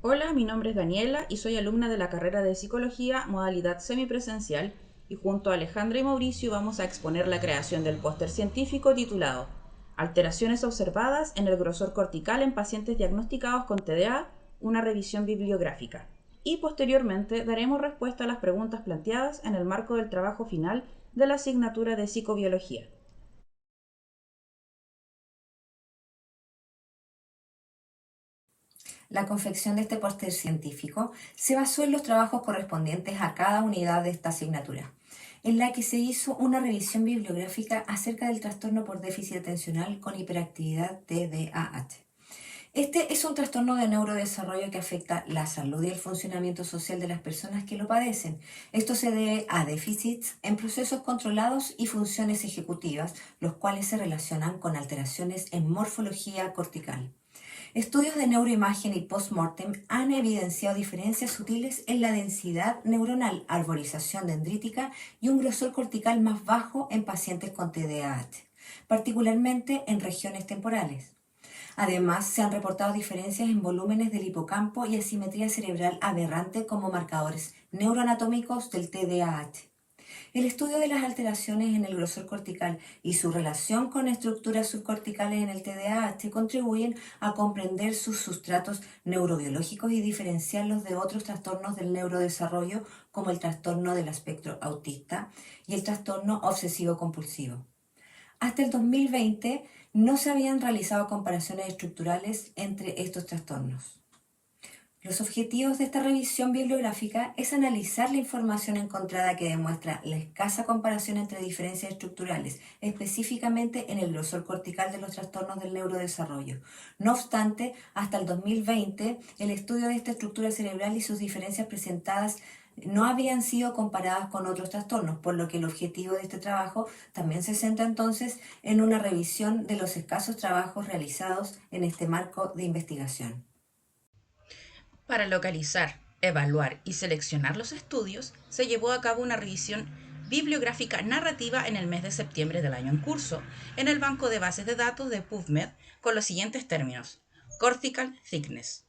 Hola, mi nombre es Daniela y soy alumna de la carrera de Psicología, modalidad semipresencial, y junto a Alejandra y Mauricio vamos a exponer la creación del póster científico titulado Alteraciones observadas en el grosor cortical en pacientes diagnosticados con TDA, una revisión bibliográfica. Y posteriormente daremos respuesta a las preguntas planteadas en el marco del trabajo final de la asignatura de Psicobiología. La confección de este póster científico se basó en los trabajos correspondientes a cada unidad de esta asignatura, en la que se hizo una revisión bibliográfica acerca del trastorno por déficit atencional con hiperactividad TDAH. Este es un trastorno de neurodesarrollo que afecta la salud y el funcionamiento social de las personas que lo padecen. Esto se debe a déficits en procesos controlados y funciones ejecutivas, los cuales se relacionan con alteraciones en morfología cortical. Estudios de neuroimagen y postmortem han evidenciado diferencias sutiles en la densidad neuronal, arborización dendrítica y un grosor cortical más bajo en pacientes con TDAH, particularmente en regiones temporales. Además, se han reportado diferencias en volúmenes del hipocampo y asimetría cerebral aberrante como marcadores neuroanatómicos del TDAH. El estudio de las alteraciones en el grosor cortical y su relación con estructuras subcorticales en el TDAH contribuyen a comprender sus sustratos neurobiológicos y diferenciarlos de otros trastornos del neurodesarrollo como el trastorno del espectro autista y el trastorno obsesivo-compulsivo. Hasta el 2020 no se habían realizado comparaciones estructurales entre estos trastornos. Los objetivos de esta revisión bibliográfica es analizar la información encontrada que demuestra la escasa comparación entre diferencias estructurales, específicamente en el grosor cortical de los trastornos del neurodesarrollo. No obstante, hasta el 2020, el estudio de esta estructura cerebral y sus diferencias presentadas no habían sido comparadas con otros trastornos, por lo que el objetivo de este trabajo también se centra entonces en una revisión de los escasos trabajos realizados en este marco de investigación. Para localizar, evaluar y seleccionar los estudios, se llevó a cabo una revisión bibliográfica narrativa en el mes de septiembre del año en curso, en el banco de bases de datos de PubMed con los siguientes términos: Cortical Thickness.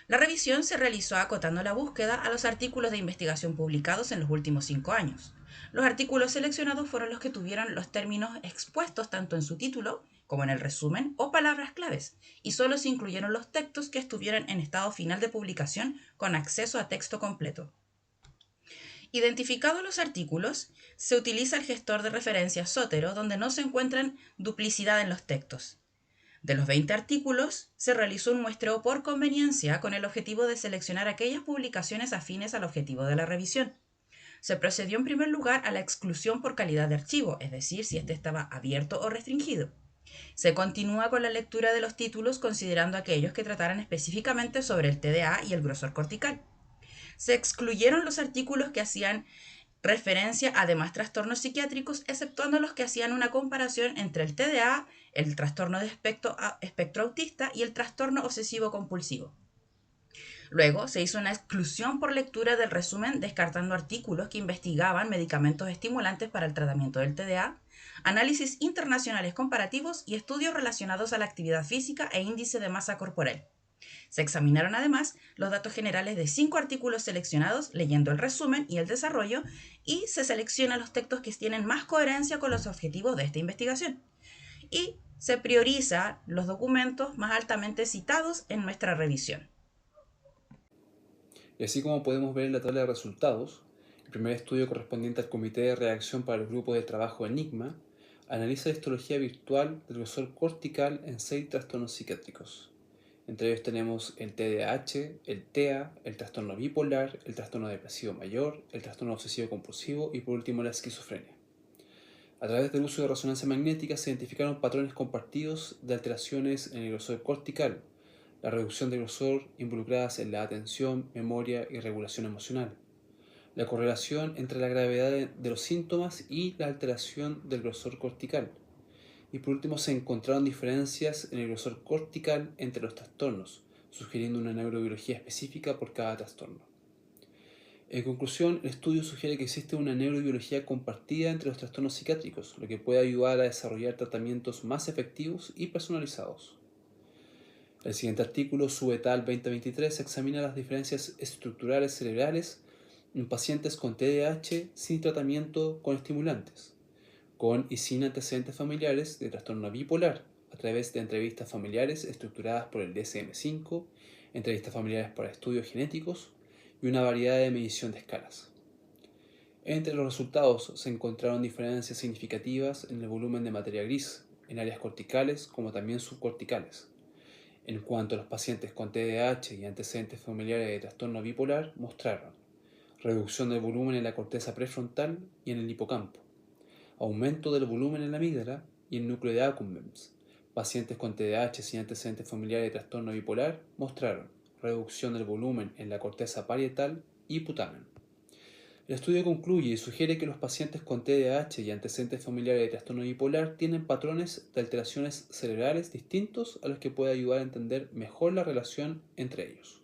La revisión se realizó acotando la búsqueda a los artículos de investigación publicados en los últimos 5 años. Los artículos seleccionados fueron los que tuvieron los términos expuestos tanto en su título como en el resumen o palabras claves, y solo se incluyeron los textos que estuvieran en estado final de publicación con acceso a texto completo. Identificados los artículos, se utiliza el gestor de referencia Zotero, donde no se encuentran duplicidad en los textos. De los 20 artículos, se realizó un muestreo por conveniencia con el objetivo de seleccionar aquellas publicaciones afines al objetivo de la revisión. Se procedió en primer lugar a la exclusión por calidad de archivo, es decir, si éste estaba abierto o restringido. Se continúa con la lectura de los títulos considerando aquellos que trataran específicamente sobre el TDA y el grosor cortical. Se excluyeron los artículos que hacían referencia a demás trastornos psiquiátricos, exceptuando los que hacían una comparación entre el TDA, el trastorno de espectro autista y el trastorno obsesivo compulsivo. Luego se hizo una exclusión por lectura del resumen, descartando artículos que investigaban medicamentos estimulantes para el tratamiento del TDA, análisis internacionales comparativos y estudios relacionados a la actividad física e índice de masa corporal. Se examinaron además los datos generales de 5 artículos seleccionados, leyendo el resumen y el desarrollo, y se seleccionan los textos que tienen más coherencia con los objetivos de esta investigación. Y se prioriza los documentos más altamente citados en nuestra revisión. Y así como podemos ver en la tabla de resultados, el primer estudio correspondiente al Comité de Reacción para el Grupo de Trabajo Enigma analiza la histología virtual del grosor cortical en 6 trastornos psiquiátricos. Entre ellos tenemos el TDAH, el TEA, el trastorno bipolar, el trastorno depresivo mayor, el trastorno obsesivo compulsivo y por último la esquizofrenia. A través del uso de resonancia magnética se identificaron patrones compartidos de alteraciones en el grosor cortical, la reducción del grosor involucradas en la atención, memoria y regulación emocional, la correlación entre la gravedad de los síntomas y la alteración del grosor cortical, y por último se encontraron diferencias en el grosor cortical entre los trastornos, sugiriendo una neurobiología específica por cada trastorno. En conclusión, el estudio sugiere que existe una neurobiología compartida entre los trastornos psiquiátricos, lo que puede ayudar a desarrollar tratamientos más efectivos y personalizados. El siguiente artículo, Su et al. 2023, examina las diferencias estructurales cerebrales en pacientes con TDAH sin tratamiento con estimulantes, con y sin antecedentes familiares de trastorno bipolar, a través de entrevistas familiares estructuradas por el DSM-5, entrevistas familiares para estudios genéticos y una variedad de medición de escalas. Entre los resultados se encontraron diferencias significativas en el volumen de materia gris, en áreas corticales como también subcorticales. En cuanto a los pacientes con TDAH y antecedentes familiares de trastorno bipolar, mostraron reducción del volumen en la corteza prefrontal y en el hipocampo, aumento del volumen en la amígdala y el núcleo de accumbens. Pacientes con TDAH sin antecedentes familiares de trastorno bipolar mostraron reducción del volumen en la corteza parietal y putamen. El estudio concluye y sugiere que los pacientes con TDAH y antecedentes familiares de trastorno bipolar tienen patrones de alteraciones cerebrales distintos a los que puede ayudar a entender mejor la relación entre ellos.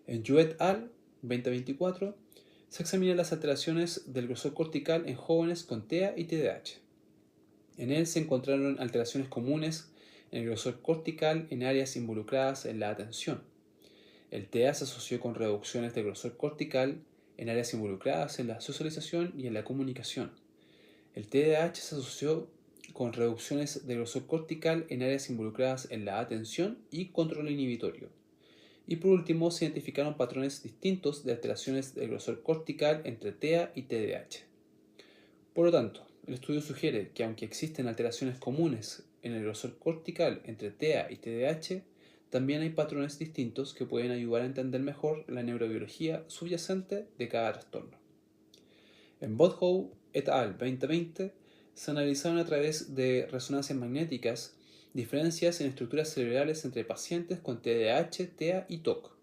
En Yu et al. 2024 se examinan las alteraciones del grosor cortical en jóvenes con TEA y TDAH. En él se encontraron alteraciones comunes en el grosor cortical en áreas involucradas en la atención. El TEA se asoció con reducciones de grosor cortical en áreas involucradas en la socialización y en la comunicación. El TDAH se asoció con reducciones de grosor cortical en áreas involucradas en la atención y control inhibitorio. Y por último, se identificaron patrones distintos de alteraciones del grosor cortical entre TEA y TDAH. Por lo tanto, el estudio sugiere que aunque existen alteraciones comunes en el grosor cortical entre TEA y TDAH, también hay patrones distintos que pueden ayudar a entender mejor la neurobiología subyacente de cada trastorno. En Bodhow et al. 2020 se analizaron a través de resonancias magnéticas diferencias en estructuras cerebrales entre pacientes con TDAH, TEA y TOC.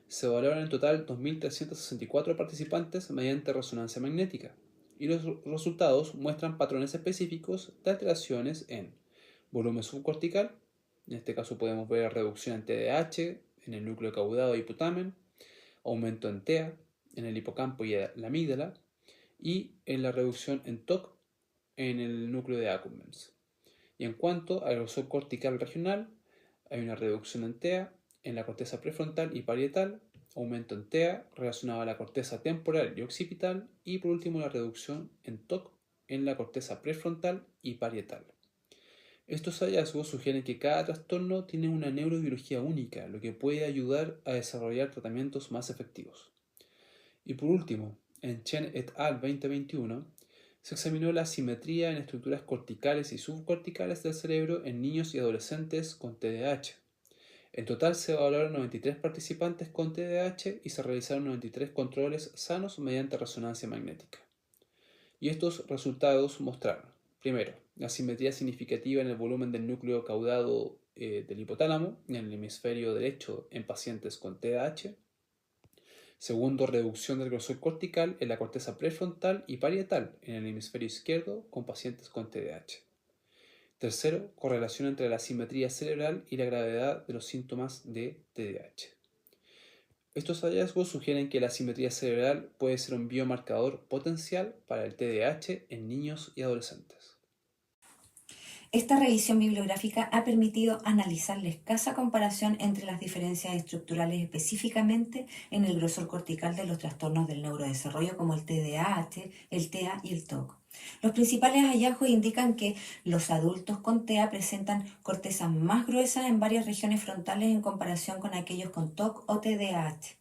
Se evaluaron en total 2.364 participantes mediante resonancia magnética, y los resultados muestran patrones específicos de alteraciones en volumen subcortical. En este caso podemos ver reducción en TDAH, en el núcleo caudado y putamen, aumento en TEA, en el hipocampo y la amígdala, y en la reducción en TOC, en el núcleo de accumbens. Y en cuanto al grosor cortical regional, hay una reducción en TEA, en la corteza prefrontal y parietal, aumento en TEA relacionado a la corteza temporal y occipital, y por último la reducción en TOC en la corteza prefrontal y parietal. Estos hallazgos sugieren que cada trastorno tiene una neurobiología única, lo que puede ayudar a desarrollar tratamientos más efectivos. Y por último, en Chen et al. 2021, se examinó la asimetría en estructuras corticales y subcorticales del cerebro en niños y adolescentes con TDAH. En total se evaluaron 93 participantes con TDAH y se realizaron 93 controles sanos mediante resonancia magnética. Y estos resultados mostraron, primero, la asimetría significativa en el volumen del núcleo caudado del hipotálamo en el hemisferio derecho en pacientes con TDAH. Segundo, reducción del grosor cortical en la corteza prefrontal y parietal en el hemisferio izquierdo con pacientes con TDAH. Tercero, correlación entre la asimetría cerebral y la gravedad de los síntomas de TDAH. Estos hallazgos sugieren que la asimetría cerebral puede ser un biomarcador potencial para el TDAH en niños y adolescentes. Esta revisión bibliográfica ha permitido analizar la escasa comparación entre las diferencias estructurales específicamente en el grosor cortical de los trastornos del neurodesarrollo como el TDAH, el TEA y el TOC. Los principales hallazgos indican que los adultos con TEA presentan cortezas más gruesas en varias regiones frontales en comparación con aquellos con TOC o TDAH.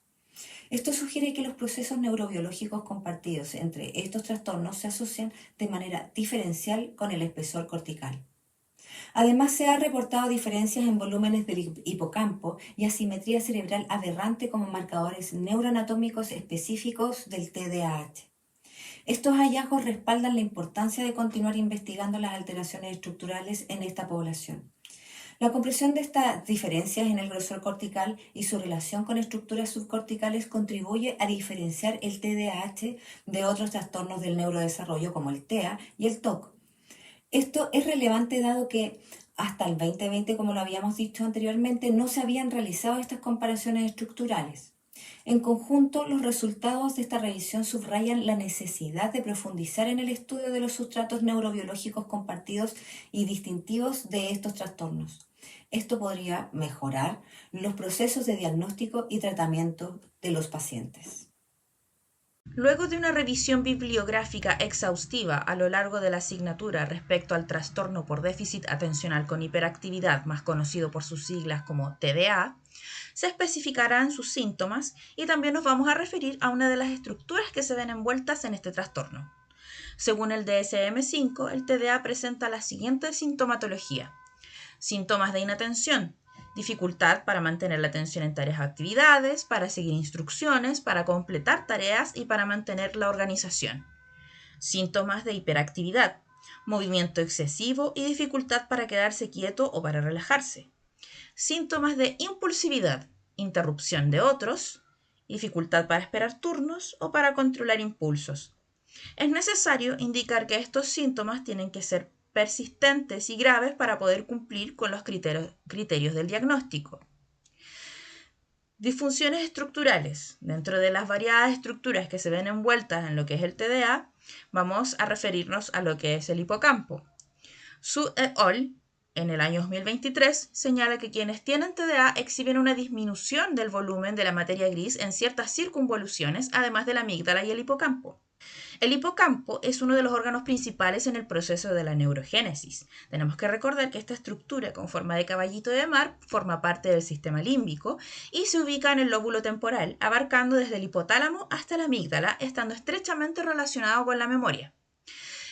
Esto sugiere que los procesos neurobiológicos compartidos entre estos trastornos se asocian de manera diferencial con el espesor cortical. Además, se han reportado diferencias en volúmenes del hipocampo y asimetría cerebral aberrante como marcadores neuroanatómicos específicos del TDAH. Estos hallazgos respaldan la importancia de continuar investigando las alteraciones estructurales en esta población. La comprensión de estas diferencias en el grosor cortical y su relación con estructuras subcorticales contribuye a diferenciar el TDAH de otros trastornos del neurodesarrollo como el TEA y el TOC. Esto es relevante dado que hasta el 2020, como lo habíamos dicho anteriormente, no se habían realizado estas comparaciones estructurales. En conjunto, los resultados de esta revisión subrayan la necesidad de profundizar en el estudio de los sustratos neurobiológicos compartidos y distintivos de estos trastornos. Esto podría mejorar los procesos de diagnóstico y tratamiento de los pacientes. Luego de una revisión bibliográfica exhaustiva a lo largo de la asignatura respecto al trastorno por déficit atencional con hiperactividad, más conocido por sus siglas como TDA, se especificarán sus síntomas y también nos vamos a referir a una de las estructuras que se ven envueltas en este trastorno. Según el DSM-5, el TDA presenta la siguiente sintomatología: síntomas de inatención, dificultad para mantener la atención en tareas o actividades, para seguir instrucciones, para completar tareas y para mantener la organización. Síntomas de hiperactividad, movimiento excesivo y dificultad para quedarse quieto o para relajarse. Síntomas de impulsividad, interrupción de otros, dificultad para esperar turnos o para controlar impulsos. Es necesario indicar que estos síntomas tienen que ser persistentes y graves para poder cumplir con los criterios del diagnóstico. Disfunciones estructurales. Dentro de las variadas estructuras que se ven envueltas en lo que es el TDA, vamos a referirnos a lo que es el hipocampo. Su et al. En el año 2023 señala que quienes tienen TDA exhiben una disminución del volumen de la materia gris en ciertas circunvoluciones, además de la amígdala y el hipocampo. El hipocampo es uno de los órganos principales en el proceso de la neurogénesis. Tenemos que recordar que esta estructura con forma de caballito de mar forma parte del sistema límbico y se ubica en el lóbulo temporal, abarcando desde el hipotálamo hasta la amígdala, estando estrechamente relacionado con la memoria.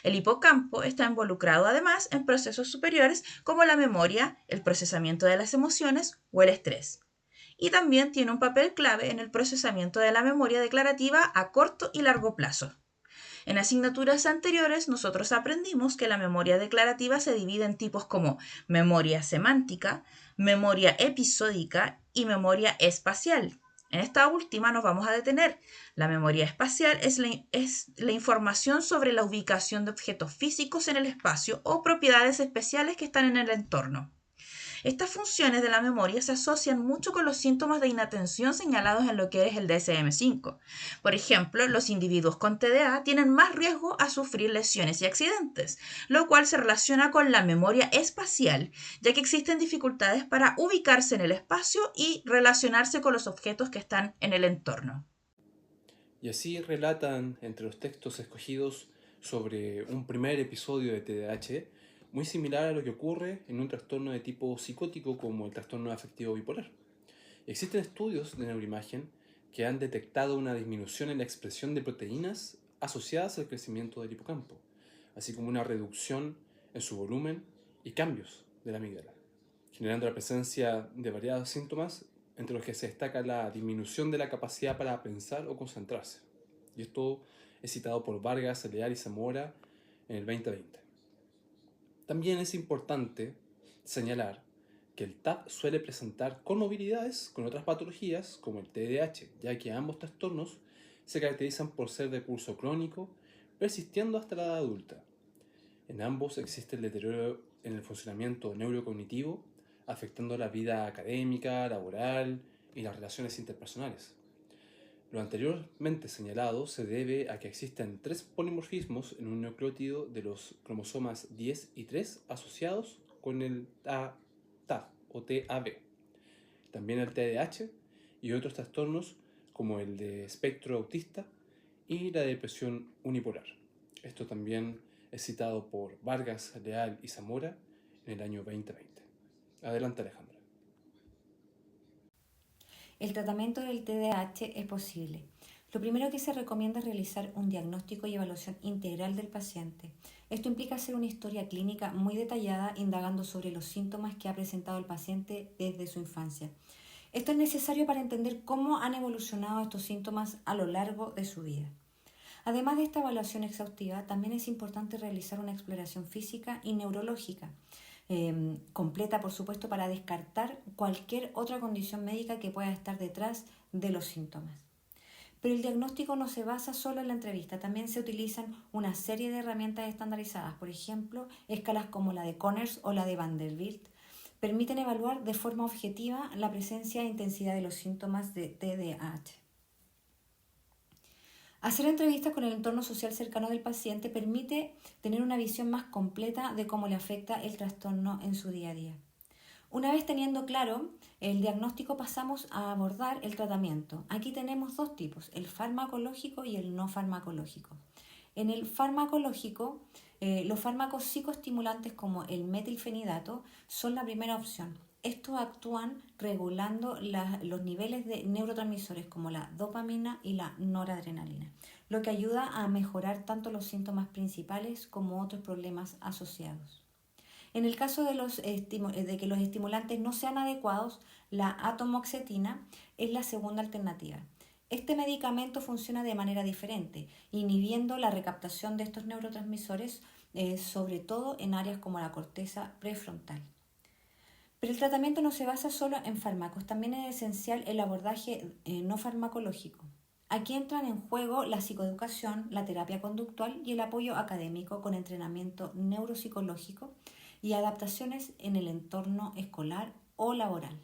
El hipocampo está involucrado además en procesos superiores como la memoria, el procesamiento de las emociones o el estrés. Y también tiene un papel clave en el procesamiento de la memoria declarativa a corto y largo plazo. En asignaturas anteriores nosotros aprendimos que la memoria declarativa se divide en tipos como memoria semántica, memoria episódica y memoria espacial. En esta última nos vamos a detener. La memoria espacial es la información sobre la ubicación de objetos físicos en el espacio o propiedades especiales que están en el entorno. Estas funciones de la memoria se asocian mucho con los síntomas de inatención señalados en lo que es el DSM-5. Por ejemplo, los individuos con TDA tienen más riesgo a sufrir lesiones y accidentes, lo cual se relaciona con la memoria espacial, ya que existen dificultades para ubicarse en el espacio y relacionarse con los objetos que están en el entorno. Y así relatan entre los textos escogidos sobre un primer episodio de TDAH, muy similar a lo que ocurre en un trastorno de tipo psicótico como el trastorno afectivo bipolar. Existen estudios de neuroimagen que han detectado una disminución en la expresión de proteínas asociadas al crecimiento del hipocampo, así como una reducción en su volumen y cambios de la amígdala, generando la presencia de variados síntomas entre los que se destaca la disminución de la capacidad para pensar o concentrarse. Y esto es citado por Vargas, Leal y Zamora en el 2020. También es importante señalar que el TAP suele presentar comorbilidades con otras patologías como el TDAH, ya que ambos trastornos se caracterizan por ser de curso crónico, persistiendo hasta la edad adulta. En ambos existe el deterioro en el funcionamiento neurocognitivo, afectando la vida académica, laboral y las relaciones interpersonales. Lo anteriormente señalado se debe a que existen 3 polimorfismos en un nucleótido de los cromosomas 10 y 3 asociados con el TAB o TAB. También el TDAH y otros trastornos como el de espectro autista y la depresión unipolar. Esto también es citado por Vargas, Leal y Zamora en el año 2020. Adelante, Alejandra. El tratamiento del TDAH es posible. Lo primero que se recomienda es realizar un diagnóstico y evaluación integral del paciente. Esto implica hacer una historia clínica muy detallada, indagando sobre los síntomas que ha presentado el paciente desde su infancia. Esto es necesario para entender cómo han evolucionado estos síntomas a lo largo de su vida. Además de esta evaluación exhaustiva, también es importante realizar una exploración física y neurológica, completa por supuesto, para descartar cualquier otra condición médica que pueda estar detrás de los síntomas. Pero el diagnóstico no se basa solo en la entrevista, también se utilizan una serie de herramientas estandarizadas, por ejemplo, escalas como la de Conners o la de Vanderbilt, permiten evaluar de forma objetiva la presencia e intensidad de los síntomas de TDAH. Hacer entrevistas con el entorno social cercano del paciente permite tener una visión más completa de cómo le afecta el trastorno en su día a día. Una vez teniendo claro el diagnóstico, pasamos a abordar el tratamiento. Aquí tenemos dos tipos, el farmacológico y el no farmacológico. En el farmacológico, los fármacos psicoestimulantes como el metilfenidato son la primera opción. Estos actúan regulando los niveles de neurotransmisores como la dopamina y la noradrenalina, lo que ayuda a mejorar tanto los síntomas principales como otros problemas asociados. En el caso de que los estimulantes no sean adecuados, la atomoxetina es la segunda alternativa. Este medicamento funciona de manera diferente, inhibiendo la recaptación de estos neurotransmisores, sobre todo en áreas como la corteza prefrontal. Pero el tratamiento no se basa solo en fármacos, también es esencial el abordaje no farmacológico. Aquí entran en juego la psicoeducación, la terapia conductual y el apoyo académico con entrenamiento neuropsicológico y adaptaciones en el entorno escolar o laboral.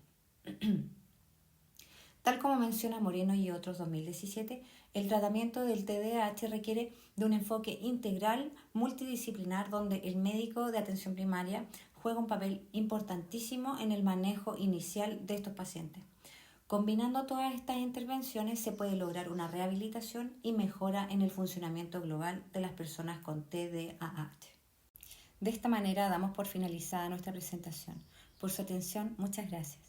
Tal como menciona Moreno y otros 2017, el tratamiento del TDAH requiere de un enfoque integral, multidisciplinar, donde el médico de atención primaria juega un papel importantísimo en el manejo inicial de estos pacientes. Combinando todas estas intervenciones se puede lograr una rehabilitación y mejora en el funcionamiento global de las personas con TDAH. De esta manera damos por finalizada nuestra presentación. Por su atención, muchas gracias.